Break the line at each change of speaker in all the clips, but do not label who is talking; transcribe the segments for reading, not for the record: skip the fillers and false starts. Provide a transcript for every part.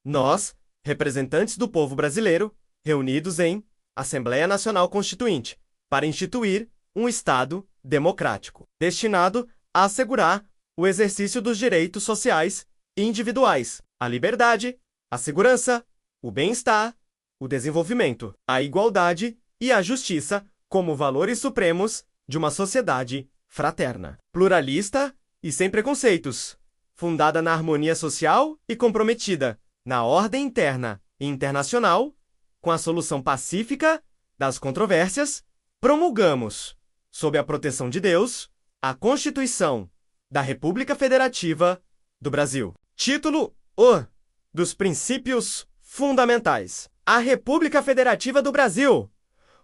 Nós, representantes do povo brasileiro, reunidos em Assembleia Nacional Constituinte, para instituir um Estado democrático, destinado a assegurar o exercício dos direitos sociais e individuais, a liberdade, a segurança, o bem-estar, o desenvolvimento, a igualdade e a justiça como valores supremos de uma sociedade fraterna, pluralista e sem preconceitos, fundada na harmonia social e comprometida na ordem interna e internacional, com a solução pacífica das controvérsias, promulgamos, sob a proteção de Deus, a Constituição da República Federativa do Brasil. Título O dos Princípios Fundamentais. A República Federativa do Brasil,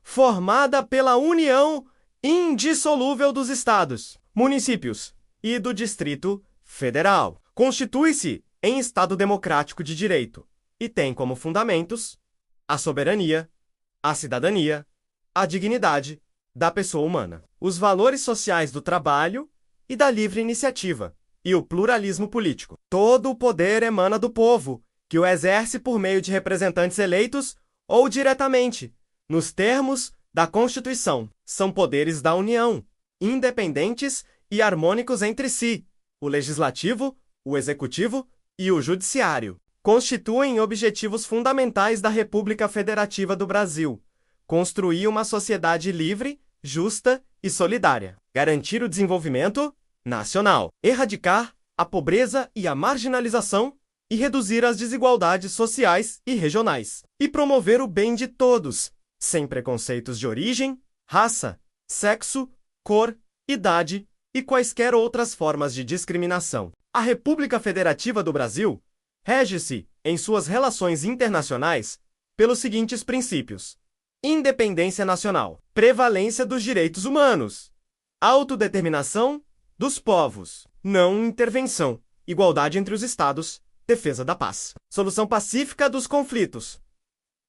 formada pela união indissolúvel dos estados, municípios e do Distrito Federal, constitui-se em Estado democrático de direito e tem como fundamentos a soberania, a cidadania, a dignidade da pessoa humana, os valores sociais do trabalho e da livre iniciativa e o pluralismo político. Todo o poder emana do povo, que o exerce por meio de representantes eleitos ou diretamente, nos termos da Constituição. São poderes da União, independentes e harmônicos entre si. O Legislativo, o Executivo e o Judiciário constituem objetivos fundamentais da República Federativa do Brasil: construir uma sociedade livre, justa e solidária, garantir o desenvolvimento nacional, erradicar a pobreza e a marginalização e reduzir as desigualdades sociais e regionais, e promover o bem de todos, sem preconceitos de origem, raça, sexo, cor, idade e quaisquer outras formas de discriminação. A República Federativa do Brasil rege-se, em suas relações internacionais, pelos seguintes princípios: independência nacional, prevalência dos direitos humanos, autodeterminação dos povos, não intervenção, igualdade entre os estados, defesa da paz, solução pacífica dos conflitos,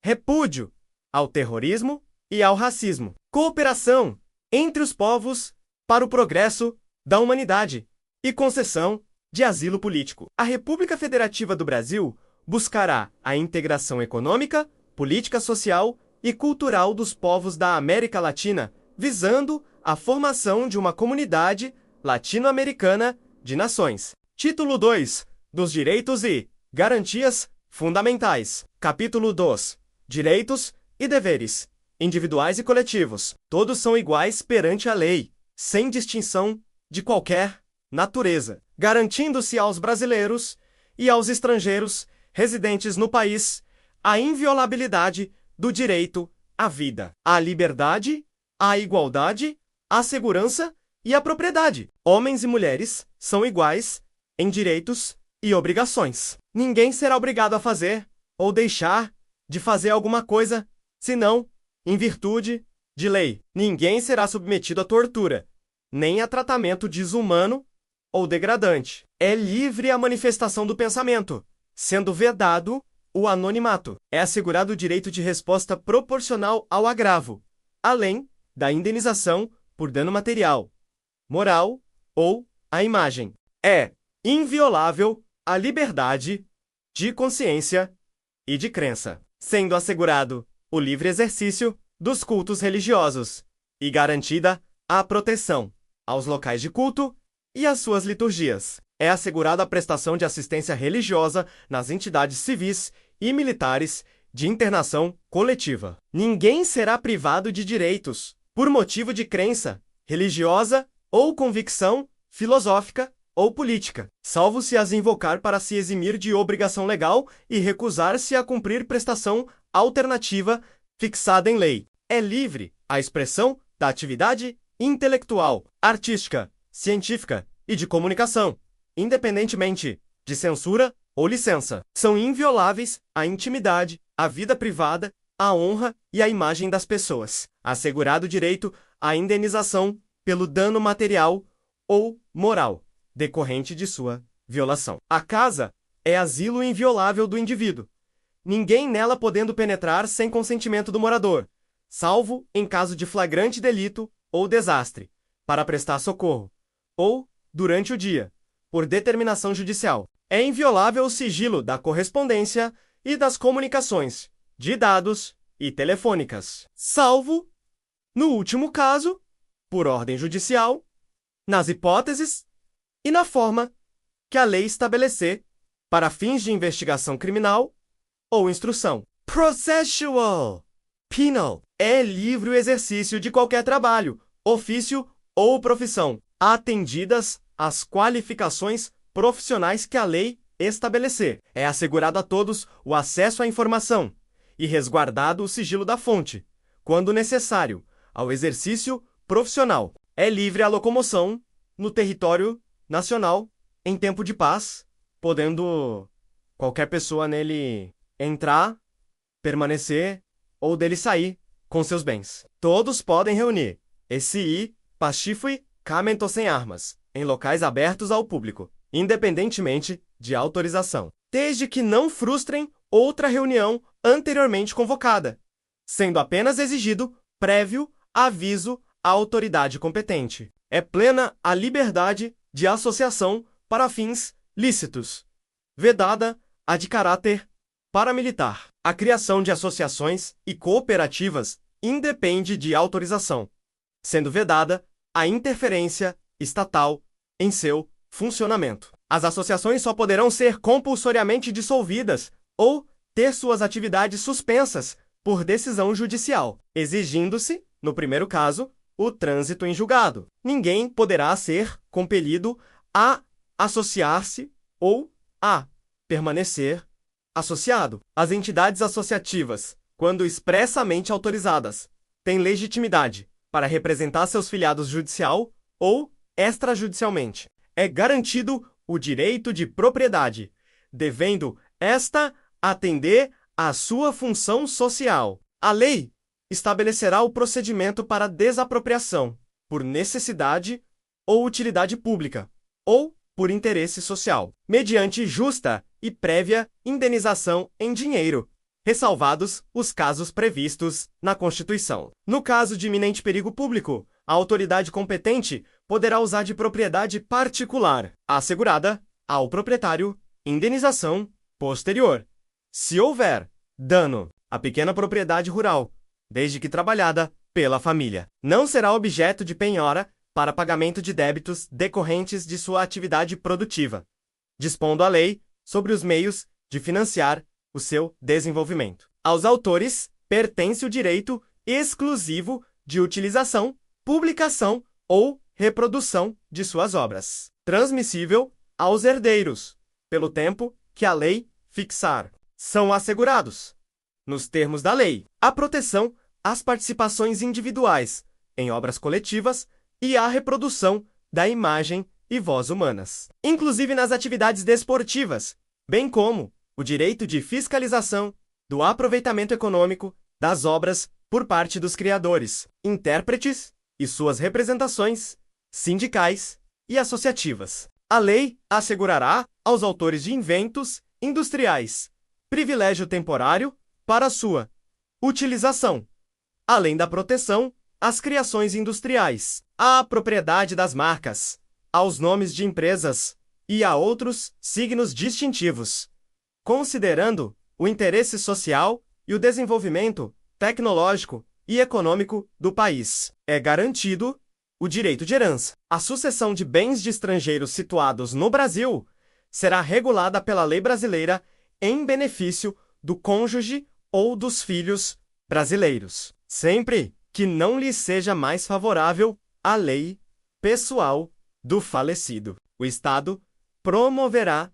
repúdio ao terrorismo e ao racismo, cooperação entre os povos para o progresso da humanidade e concessão de asilo político. A República Federativa do Brasil buscará a integração econômica, política social e cultural dos povos da América Latina, visando a formação de uma comunidade latino-americana de nações. Título 2 dos Direitos e Garantias Fundamentais. Capítulo 2. Direitos e deveres, individuais e coletivos. Todos são iguais perante a lei, sem distinção de qualquer natureza, garantindo-se aos brasileiros e aos estrangeiros residentes no país a inviolabilidade do direito à vida, à liberdade, à igualdade, à segurança e à propriedade. Homens e mulheres são iguais em direitos e obrigações. Ninguém será obrigado a fazer ou deixar de fazer alguma coisa, senão em virtude de lei. Ninguém será submetido à tortura, nem a tratamento desumano ou degradante. É livre a manifestação do pensamento, sendo vedado o anonimato. É assegurado o direito de resposta proporcional ao agravo, além da indenização por dano material, moral ou à imagem. É inviolável a liberdade de consciência e de crença, sendo assegurado o livre exercício dos cultos religiosos e garantida a proteção aos locais de culto e às suas liturgias. É assegurada a prestação de assistência religiosa nas entidades civis e militares de internação coletiva. Ninguém será privado de direitos por motivo de crença religiosa ou convicção filosófica ou política, salvo se as invocar para se eximir de obrigação legal e recusar-se a cumprir prestação alternativa fixada em lei. É livre a expressão da atividade intelectual, artística, científica e de comunicação, independentemente de censura ou licença. São invioláveis a intimidade, a vida privada, a honra e a imagem das pessoas. Assegurado o direito à indenização pelo dano material ou moral decorrente de sua violação. A casa é asilo inviolável do indivíduo, ninguém nela podendo penetrar sem consentimento do morador, salvo em caso de flagrante delito ou desastre, para prestar socorro, ou durante o dia, por determinação judicial. É inviolável o sigilo da correspondência e das comunicações, de dados e telefônicas, salvo, no último caso, por ordem judicial, nas hipóteses e na forma que a lei estabelecer para fins de investigação criminal ou instrução. Processual. Penal. É livre o exercício de qualquer trabalho, ofício ou profissão, atendidas as qualificações profissionais que a lei estabelecer. É assegurado a todos o acesso à informação e resguardado o sigilo da fonte, quando necessário, ao exercício profissional. É livre a locomoção no território nacional em tempo de paz, podendo qualquer pessoa nele entrar, permanecer ou dele sair com seus bens. Todos podem reunir esse pacífico camento sem armas em locais abertos ao público, independentemente de autorização, desde que não frustrem outra reunião anteriormente convocada, sendo apenas exigido prévio aviso à autoridade competente. É plena a liberdade de associação para fins lícitos, vedada a de caráter paramilitar. A criação de associações e cooperativas independe de autorização, sendo vedada a interferência estatal em seu funcionamento. As associações só poderão ser compulsoriamente dissolvidas ou ter suas atividades suspensas por decisão judicial, exigindo-se, no primeiro caso, o trânsito em julgado. Ninguém poderá ser compelido a associar-se ou a permanecer associado. As entidades associativas, quando expressamente autorizadas, têm legitimidade para representar seus filiados judicial ou extrajudicialmente. É garantido o direito de propriedade, devendo esta atender à sua função social. A lei estabelecerá o procedimento para desapropriação, por necessidade ou utilidade pública, ou por interesse social, mediante justa e prévia indenização em dinheiro, ressalvados os casos previstos na Constituição. No caso de iminente perigo público, a autoridade competente poderá usar de propriedade particular, assegurada ao proprietário indenização posterior, se houver dano à pequena propriedade rural, desde que trabalhada pela família. Não será objeto de penhora para pagamento de débitos decorrentes de sua atividade produtiva, dispondo a lei sobre os meios de financiar o seu desenvolvimento. Aos autores pertence o direito exclusivo de utilização, publicação ou reprodução de suas obras, transmissível aos herdeiros, pelo tempo que a lei fixar. São assegurados, nos termos da lei, a proteção às participações individuais em obras coletivas e à reprodução da imagem e voz humanas, inclusive nas atividades desportivas, bem como o direito de fiscalização do aproveitamento econômico das obras por parte dos criadores, intérpretes e suas representações sindicais e associativas. A lei assegurará aos autores de inventos industriais privilégio temporário para sua utilização, além da proteção às criações industriais, à propriedade das marcas, aos nomes de empresas e a outros signos distintivos, considerando o interesse social e o desenvolvimento tecnológico e econômico do país. É garantido o direito de herança. A sucessão de bens de estrangeiros situados no Brasil será regulada pela lei brasileira em benefício do cônjuge ou dos filhos brasileiros, sempre que não lhe seja mais favorável a lei pessoal do falecido. O Estado promoverá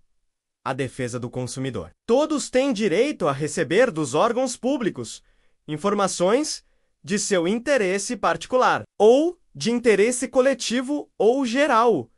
a defesa do consumidor. Todos têm direito a receber dos órgãos públicos informações de seu interesse particular ou de interesse coletivo ou geral,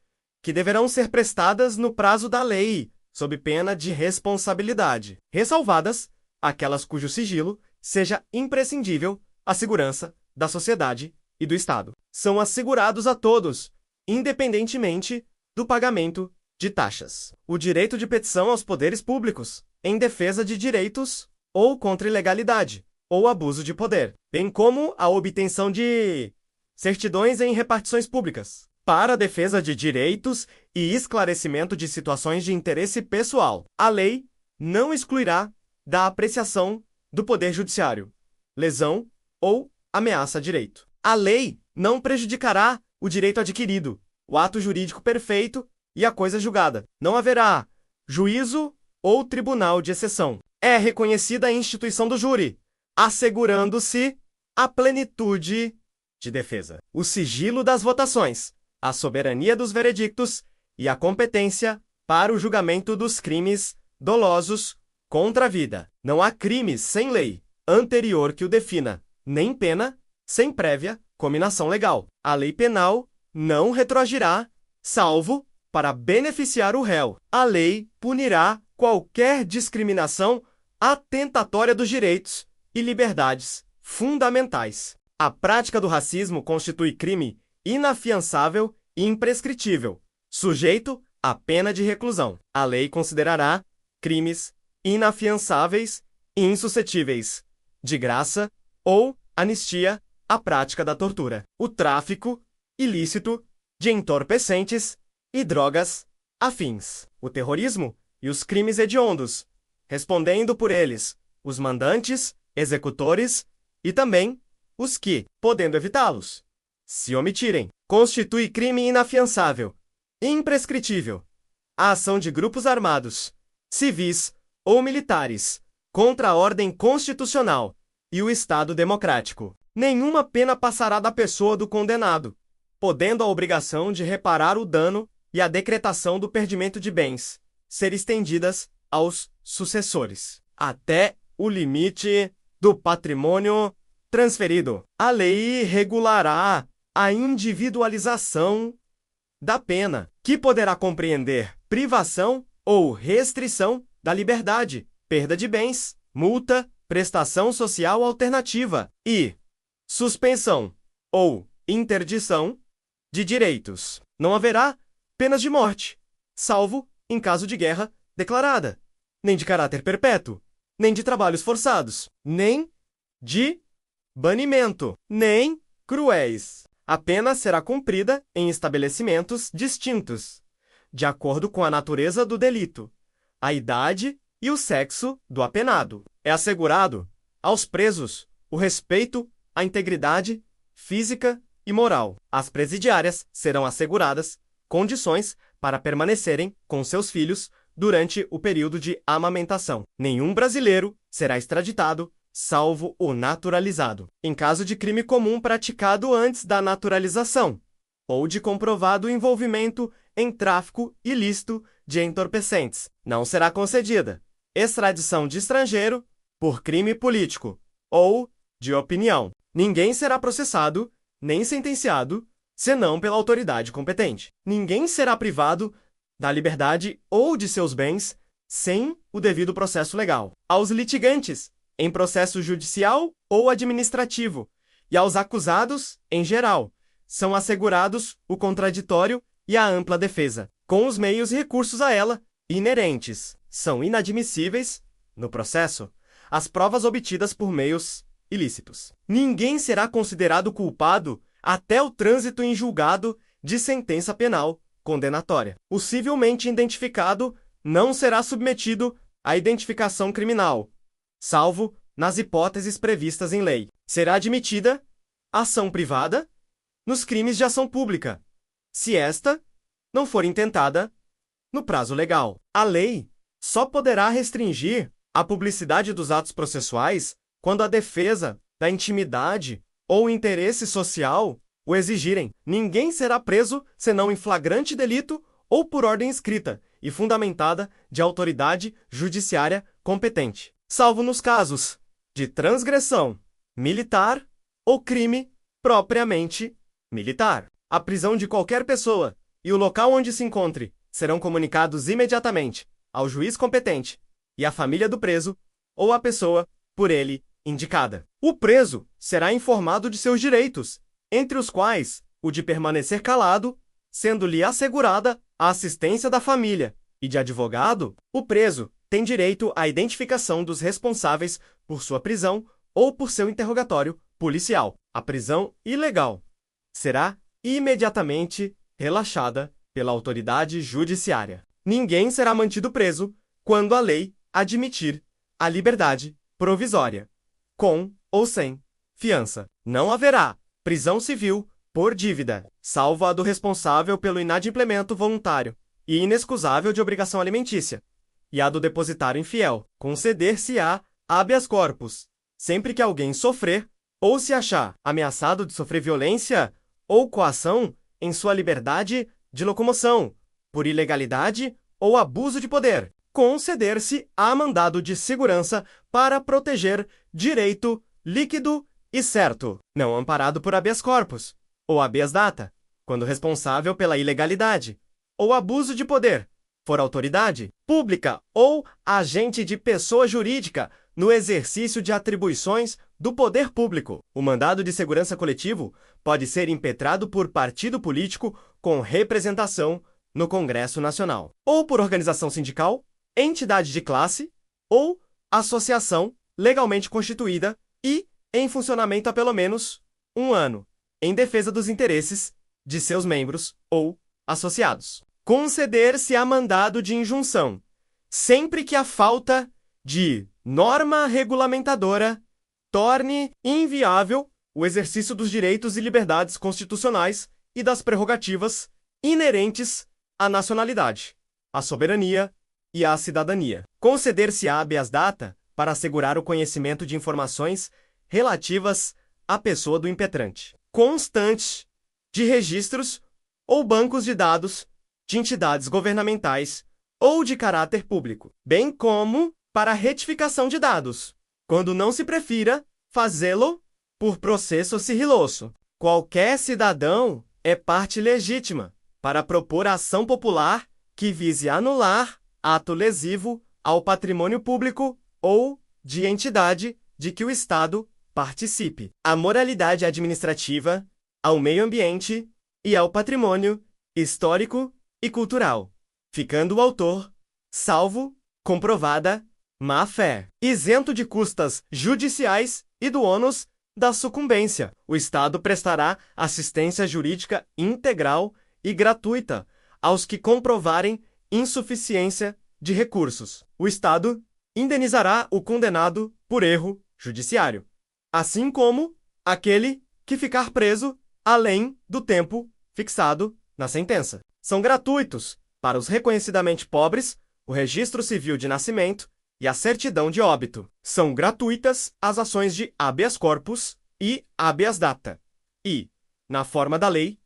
que deverão ser prestadas no prazo da lei, sob pena de responsabilidade, ressalvadas aquelas cujo sigilo seja imprescindível à segurança da sociedade e do Estado. São assegurados a todos, independentemente do pagamento de taxas. O direito de petição aos poderes públicos, em defesa de direitos ou contra ilegalidade ou abuso de poder, bem como a obtenção de certidões em repartições públicas, para a defesa de direitos e esclarecimento de situações de interesse pessoal. A lei não excluirá da apreciação do Poder Judiciário lesão ou ameaça a direito. A lei não prejudicará o direito adquirido, o ato jurídico perfeito e a coisa julgada. Não haverá juízo ou tribunal de exceção. É reconhecida a instituição do júri, assegurando-se a plenitude de defesa, o sigilo das votações, a soberania dos veredictos e a competência para o julgamento dos crimes dolosos contra a vida. Não há crimes sem lei anterior que o defina, nem pena sem prévia cominação legal. A lei penal não retroagirá, salvo para beneficiar o réu. A lei punirá qualquer discriminação atentatória dos direitos e liberdades fundamentais. A prática do racismo constitui crime inafiançável e imprescritível, sujeito à pena de reclusão. A lei considerará crimes inafiançáveis e insuscetíveis de graça ou anistia a prática da tortura, o tráfico ilícito de entorpecentes e drogas afins, o terrorismo e os crimes hediondos, respondendo por eles os mandantes, executores e também os que, podendo evitá-los, se omitirem. Constitui crime inafiançável, imprescritível, a ação de grupos armados, civis ou militares, contra a ordem constitucional e o Estado democrático. Nenhuma pena passará da pessoa do condenado, podendo a obrigação de reparar o dano e a decretação do perdimento de bens ser estendidas aos sucessores, até o limite do patrimônio transferido. A lei regulará a individualização da pena, que poderá compreender privação ou restrição da liberdade, perda de bens, multa, prestação social alternativa e suspensão ou interdição de direitos. Não haverá penas de morte, salvo em caso de guerra declarada, nem de caráter perpétuo, nem de trabalhos forçados, nem de banimento, nem cruéis. A pena será cumprida em estabelecimentos distintos, de acordo com a natureza do delito, a idade e o sexo do apenado. É assegurado aos presos o respeito à integridade física e moral. Às presidiárias serão asseguradas condições para permanecerem com seus filhos durante o período de amamentação. Nenhum brasileiro será extraditado, salvo o naturalizado, em caso de crime comum praticado antes da naturalização, ou de comprovado envolvimento em tráfico ilícito de entorpecentes. Não será concedida extradição de estrangeiro por crime político ou de opinião. Ninguém será processado, nem sentenciado, senão pela autoridade competente. Ninguém será privado da liberdade ou de seus bens sem o devido processo legal. Aos litigantes, em processo judicial ou administrativo, e aos acusados, em geral, são assegurados o contraditório e a ampla defesa, com os meios e recursos a ela inerentes. São inadmissíveis, no processo, as provas obtidas por meios ilícitos. Ninguém será considerado culpado até o trânsito em julgado de sentença penal condenatória. O civilmente identificado não será submetido à identificação criminal, salvo nas hipóteses previstas em lei. Será admitida ação privada nos crimes de ação pública, se esta não for intentada no prazo legal. A lei só poderá restringir a publicidade dos atos processuais quando a defesa da intimidade ou interesse social o exigirem. Ninguém será preso senão em flagrante delito ou por ordem escrita e fundamentada de autoridade judiciária competente, salvo nos casos de transgressão militar ou crime propriamente militar. A prisão de qualquer pessoa e o local onde se encontre serão comunicados imediatamente ao juiz competente e à família do preso ou à pessoa por ele indicada. O preso será informado de seus direitos, entre os quais o de permanecer calado, sendo-lhe assegurada a assistência da família, e de advogado. O preso tem direito à identificação dos responsáveis por sua prisão ou por seu interrogatório policial. A prisão ilegal será imediatamente relaxada pela autoridade judiciária. Ninguém será mantido preso quando a lei admitir a liberdade provisória, com ou sem fiança. Não haverá prisão civil por dívida, salvo a do responsável pelo inadimplemento voluntário e inexcusável de obrigação alimentícia, e a do depositário infiel. Conceder-se-á habeas corpus, sempre que alguém sofrer ou se achar ameaçado de sofrer violência ou coação em sua liberdade de locomoção, por ilegalidade ou abuso de poder. Conceder-se-á mandado de segurança para proteger direito líquido e certo, não amparado por habeas corpus, ou habeas data, quando responsável pela ilegalidade ou abuso de poder for autoridade pública ou agente de pessoa jurídica no exercício de atribuições do poder público. O mandado de segurança coletivo pode ser impetrado por partido político com representação no Congresso Nacional, ou por organização sindical, entidade de classe ou associação legalmente constituída e em funcionamento há pelo menos 1 ano, em defesa dos interesses de seus membros ou associados. Conceder-se-á mandado de injunção, sempre que a falta de norma regulamentadora torne inviável o exercício dos direitos e liberdades constitucionais e das prerrogativas inerentes à nacionalidade, à soberania e à cidadania. Conceder-se-á habeas data para assegurar o conhecimento de informações relativas à pessoa do impetrante, constante de registros ou bancos de dados de entidades governamentais ou de caráter público, bem como para retificação de dados, quando não se prefira fazê-lo por processo sigiloso. Qualquer cidadão é parte legítima para propor ação popular que vise anular ato lesivo ao patrimônio público ou de entidade de que o Estado participe, à moralidade administrativa, ao meio ambiente e ao patrimônio histórico e cultural, ficando o autor salvo comprovada má-fé, isento de custas judiciais e do ônus da sucumbência. O Estado prestará assistência jurídica integral e gratuita aos que comprovarem insuficiência de recursos. O Estado indenizará o condenado por erro judiciário, assim como aquele que ficar preso além do tempo fixado na sentença. São gratuitos, para os reconhecidamente pobres, o registro civil de nascimento e a certidão de óbito. São gratuitas as ações de habeas corpus e habeas data, e, na forma da lei,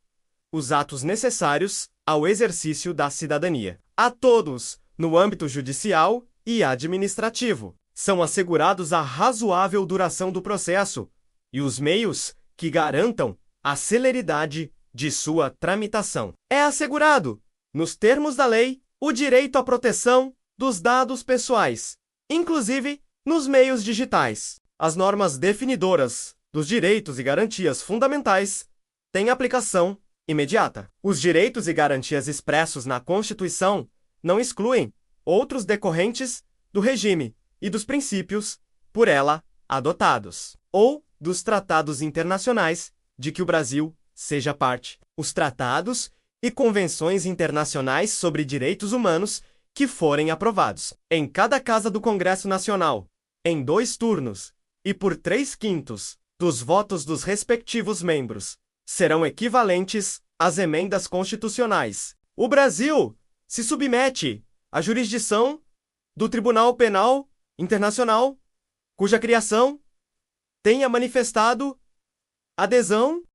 os atos necessários ao exercício da cidadania. A todos, no âmbito judicial e administrativo, são assegurados a razoável duração do processo e os meios que garantam a celeridade de sua tramitação. É assegurado, nos termos da lei, o direito à proteção dos dados pessoais, inclusive nos meios digitais. As normas definidoras dos direitos e garantias fundamentais têm aplicação imediata. Os direitos e garantias expressos na Constituição não excluem outros decorrentes do regime e dos princípios por ela adotados, ou dos tratados internacionais de que o Brasil seja parte. Os tratados e convenções internacionais sobre direitos humanos que forem aprovados em cada casa do Congresso Nacional, em 2 turnos e por 3/5 dos votos dos respectivos membros, serão equivalentes às emendas constitucionais. O Brasil se submete à jurisdição do Tribunal Penal Internacional, cuja criação tenha manifestado adesão